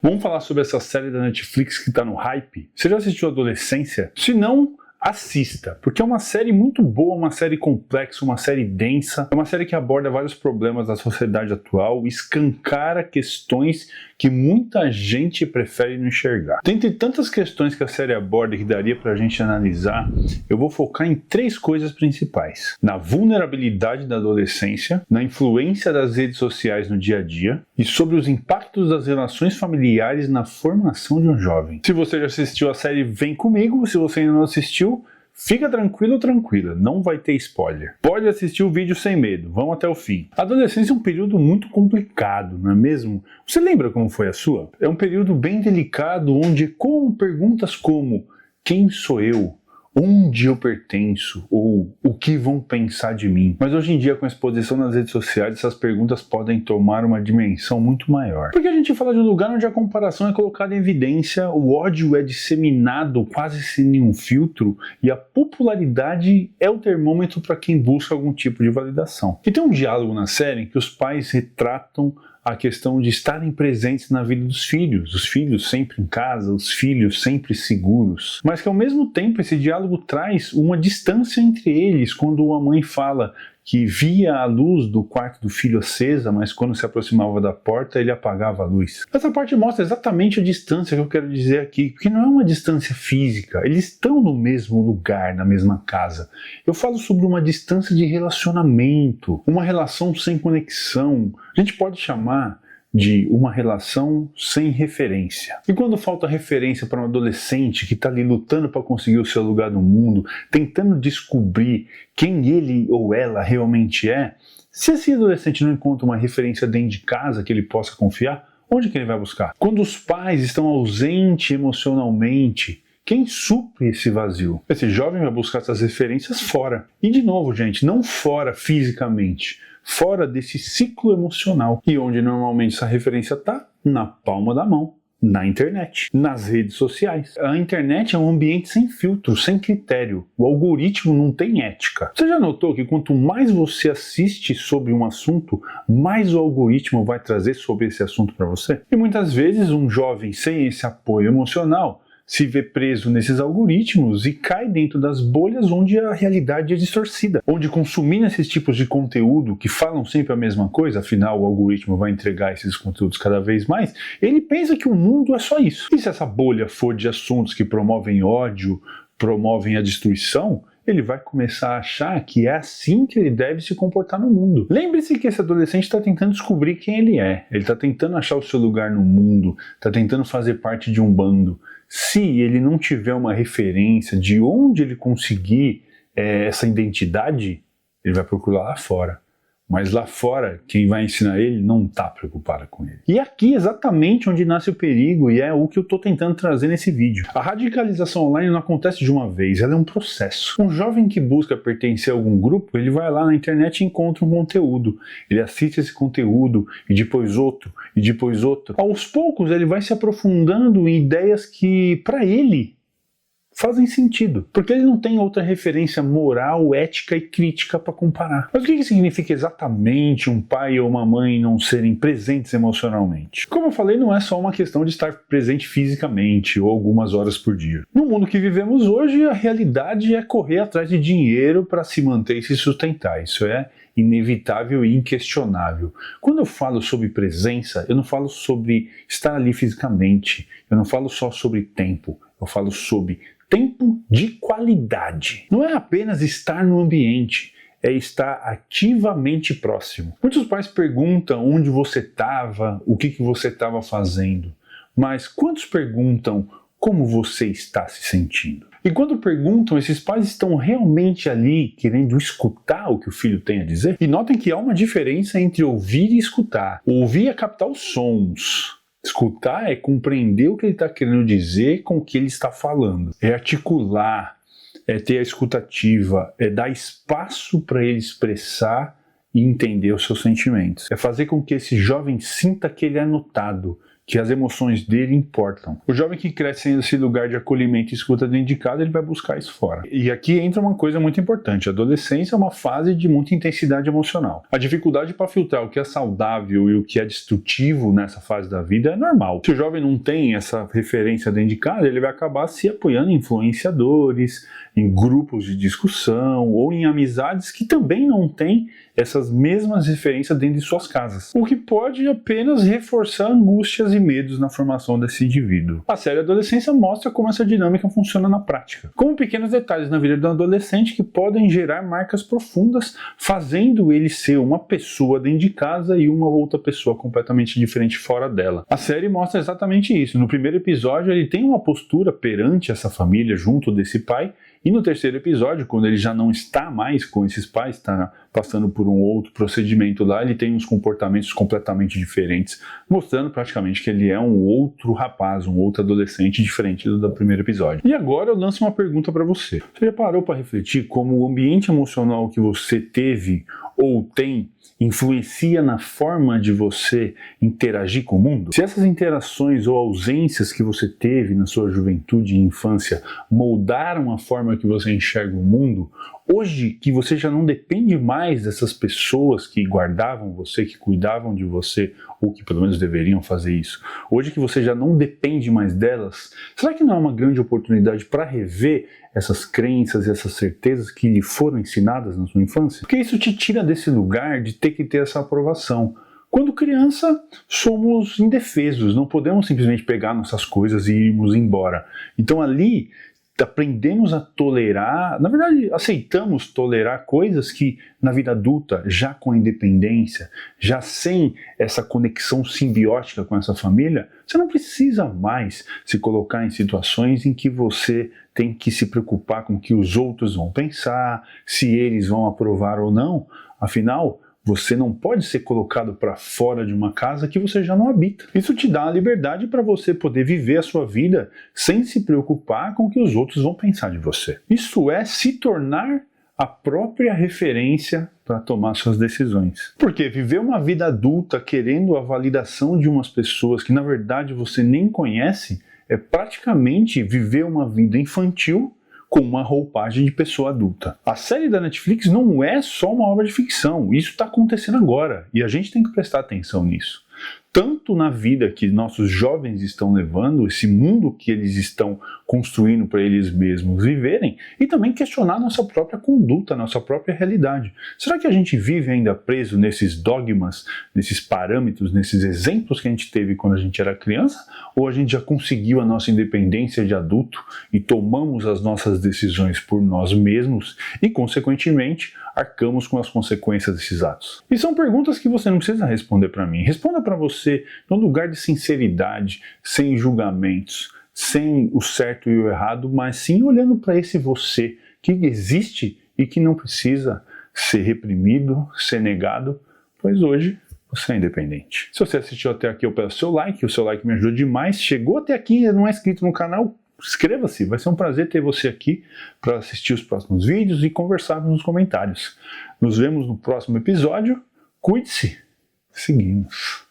Vamos falar sobre essa série da Netflix que está no hype? Você já assistiu Adolescência? Se não, assista, porque é uma série muito boa, uma série complexa, uma série densa, é uma série que aborda vários problemas da sociedade atual, escancara questões que muita gente prefere não enxergar. Dentre tantas questões que a série aborda e que daria pra gente analisar, eu vou focar em 3 coisas principais: na vulnerabilidade da adolescência, na influência das redes sociais no dia a dia e sobre os impactos das relações familiares na formação de um jovem. Se você já assistiu a série, vem comigo. Se você ainda não assistiu, fica tranquilo ou tranquila, não vai ter spoiler. Pode assistir o vídeo sem medo, vamos até o fim. A adolescência é um período muito complicado, não é mesmo? Você lembra como foi a sua? É um período bem delicado, onde com perguntas como: quem sou eu? Onde eu pertenço? Ou o que vão pensar de mim? Mas hoje em dia, com a exposição nas redes sociais, essas perguntas podem tomar uma dimensão muito maior. Porque a gente fala de um lugar onde a comparação é colocada em evidência, o ódio é disseminado quase sem nenhum filtro e a popularidade é o termômetro para quem busca algum tipo de validação. E tem um diálogo na série em que os pais retratam a questão de estarem presentes na vida dos filhos, os filhos sempre em casa, os filhos sempre seguros, mas que ao mesmo tempo esse diálogo traz uma distância entre eles, quando a mãe fala que via a luz do quarto do filho acesa, mas quando se aproximava da porta ele apagava a luz. Essa parte mostra exatamente a distância que eu quero dizer aqui, porque não é uma distância física, eles estão no mesmo lugar, na mesma casa. Eu falo sobre uma distância de relacionamento, uma relação sem conexão. A gente pode chamar de uma relação sem referência. E quando falta referência para um adolescente que está ali lutando para conseguir o seu lugar no mundo, tentando descobrir quem ele ou ela realmente é, se esse adolescente não encontra uma referência dentro de casa que ele possa confiar, onde que ele vai buscar? Quando os pais estão ausentes emocionalmente, quem supre esse vazio? Esse jovem vai buscar essas referências fora. E de novo, gente, não fora fisicamente, fora desse ciclo emocional. E onde normalmente essa referência está? Na palma da mão, na internet, nas redes sociais. A internet é um ambiente sem filtro, sem critério. O algoritmo não tem ética. Você já notou que quanto mais você assiste sobre um assunto, mais o algoritmo vai trazer sobre esse assunto para você? E muitas vezes um jovem sem esse apoio emocional se vê preso nesses algoritmos e cai dentro das bolhas onde a realidade é distorcida, onde consumindo esses tipos de conteúdo que falam sempre a mesma coisa, afinal o algoritmo vai entregar esses conteúdos cada vez mais, ele pensa que o mundo é só isso. E se essa bolha for de assuntos que promovem ódio, promovem a destruição, ele vai começar a achar que é assim que ele deve se comportar no mundo. Lembre-se que esse adolescente está tentando descobrir quem ele é, ele está tentando achar o seu lugar no mundo, está tentando fazer parte de um bando. Se ele não tiver uma referência de onde ele conseguir essa identidade, ele vai procurar lá fora. Mas lá fora, quem vai ensinar ele não está preocupado com ele. E aqui exatamente onde nasce o perigo, e é o que eu estou tentando trazer nesse vídeo. A radicalização online não acontece de uma vez, ela é um processo. Um jovem que busca pertencer a algum grupo, ele vai lá na internet e encontra um conteúdo. Ele assiste esse conteúdo, e depois outro, e depois outro. Aos poucos ele vai se aprofundando em ideias que, para ele, fazem sentido, porque ele não tem outra referência moral, ética e crítica para comparar. Mas o que significa exatamente um pai ou uma mãe não serem presentes emocionalmente? Como eu falei, não é só uma questão de estar presente fisicamente ou algumas horas por dia. No mundo que vivemos hoje, a realidade é correr atrás de dinheiro para se manter e se sustentar. Isso é inevitável e inquestionável. Quando eu falo sobre presença, eu não falo sobre estar ali fisicamente, eu não falo só sobre tempo, eu falo sobre tempo de qualidade. Não é apenas estar no ambiente, é estar ativamente próximo. Muitos pais perguntam onde você estava, o que você estava fazendo, mas quantos perguntam como você está se sentindo? E quando perguntam, esses pais estão realmente ali querendo escutar o que o filho tem a dizer? E notem que há uma diferença entre ouvir e escutar. Ouvir é captar os sons. Escutar é compreender o que ele está querendo dizer com o que ele está falando. É articular, é ter a escutativa, é dar espaço para ele expressar e entender os seus sentimentos. É fazer com que esse jovem sinta que ele é notado, que as emoções dele importam. O jovem que cresce nesse lugar de acolhimento e escuta dentro de casa, ele vai buscar isso fora. E aqui entra uma coisa muito importante. A adolescência é uma fase de muita intensidade emocional. A dificuldade para filtrar o que é saudável e o que é destrutivo nessa fase da vida é normal. Se o jovem não tem essa referência dentro de casa, ele vai acabar se apoiando em influenciadores, em grupos de discussão ou em amizades que também não têm essas mesmas referências dentro de suas casas, o que pode apenas reforçar angústias e medos na formação desse indivíduo. A série Adolescência mostra como essa dinâmica funciona na prática, como pequenos detalhes na vida do adolescente que podem gerar marcas profundas, fazendo ele ser uma pessoa dentro de casa e uma outra pessoa completamente diferente fora dela. A série mostra exatamente isso. No primeiro episódio, ele tem uma postura perante essa família junto desse pai, e no terceiro episódio, quando ele já não está mais com esses pais, está passando por um outro procedimento lá, ele tem uns comportamentos completamente diferentes, mostrando praticamente que ele é um outro rapaz, um outro adolescente diferente do primeiro episódio. E agora eu lanço uma pergunta para você. Você já parou para refletir como o ambiente emocional que você teve ou tem influencia na forma de você interagir com o mundo? Se essas interações ou ausências que você teve na sua juventude e infância moldaram a forma que você enxerga o mundo, hoje que você já não depende mais dessas pessoas que guardavam você, que cuidavam de você, ou que pelo menos deveriam fazer isso, hoje que você já não depende mais delas, será que não é uma grande oportunidade para rever essas crenças e essas certezas que lhe foram ensinadas na sua infância? Porque isso te tira desse lugar de ter que ter essa aprovação. Quando criança, somos indefesos, não podemos simplesmente pegar nossas coisas e irmos embora. Então ali aprendemos a tolerar, na verdade aceitamos tolerar coisas que na vida adulta, já com a independência, já sem essa conexão simbiótica com essa família, você não precisa mais se colocar em situações em que você tem que se preocupar com o que os outros vão pensar, se eles vão aprovar ou não. Afinal, você não pode ser colocado para fora de uma casa que você já não habita. Isso te dá a liberdade para você poder viver a sua vida sem se preocupar com o que os outros vão pensar de você. Isso é se tornar a própria referência para tomar suas decisões. Porque viver uma vida adulta querendo a validação de umas pessoas que na verdade você nem conhece é praticamente viver uma vida infantil com uma roupagem de pessoa adulta. A série da Netflix não é só uma obra de ficção, isso está acontecendo agora e a gente tem que prestar atenção nisso. Tanto na vida que nossos jovens estão levando, esse mundo que eles estão construindo para eles mesmos viverem, e também questionar nossa própria conduta, nossa própria realidade. Será que a gente vive ainda preso nesses dogmas, nesses parâmetros, nesses exemplos que a gente teve quando a gente era criança? Ou a gente já conseguiu a nossa independência de adulto e tomamos as nossas decisões por nós mesmos e, consequentemente, arcamos com as consequências desses atos? E são perguntas que você não precisa responder para mim. Responda para você num lugar de sinceridade, sem julgamentos, sem o certo e o errado, mas sim olhando para esse você que existe e que não precisa ser reprimido, ser negado, pois hoje você é independente. Se você assistiu até aqui, eu peço seu like, o seu like me ajuda demais. Chegou até aqui e ainda não é inscrito no canal, inscreva-se, vai ser um prazer ter você aqui para assistir os próximos vídeos e conversarmos nos comentários. Nos vemos no próximo episódio, cuide-se, seguimos.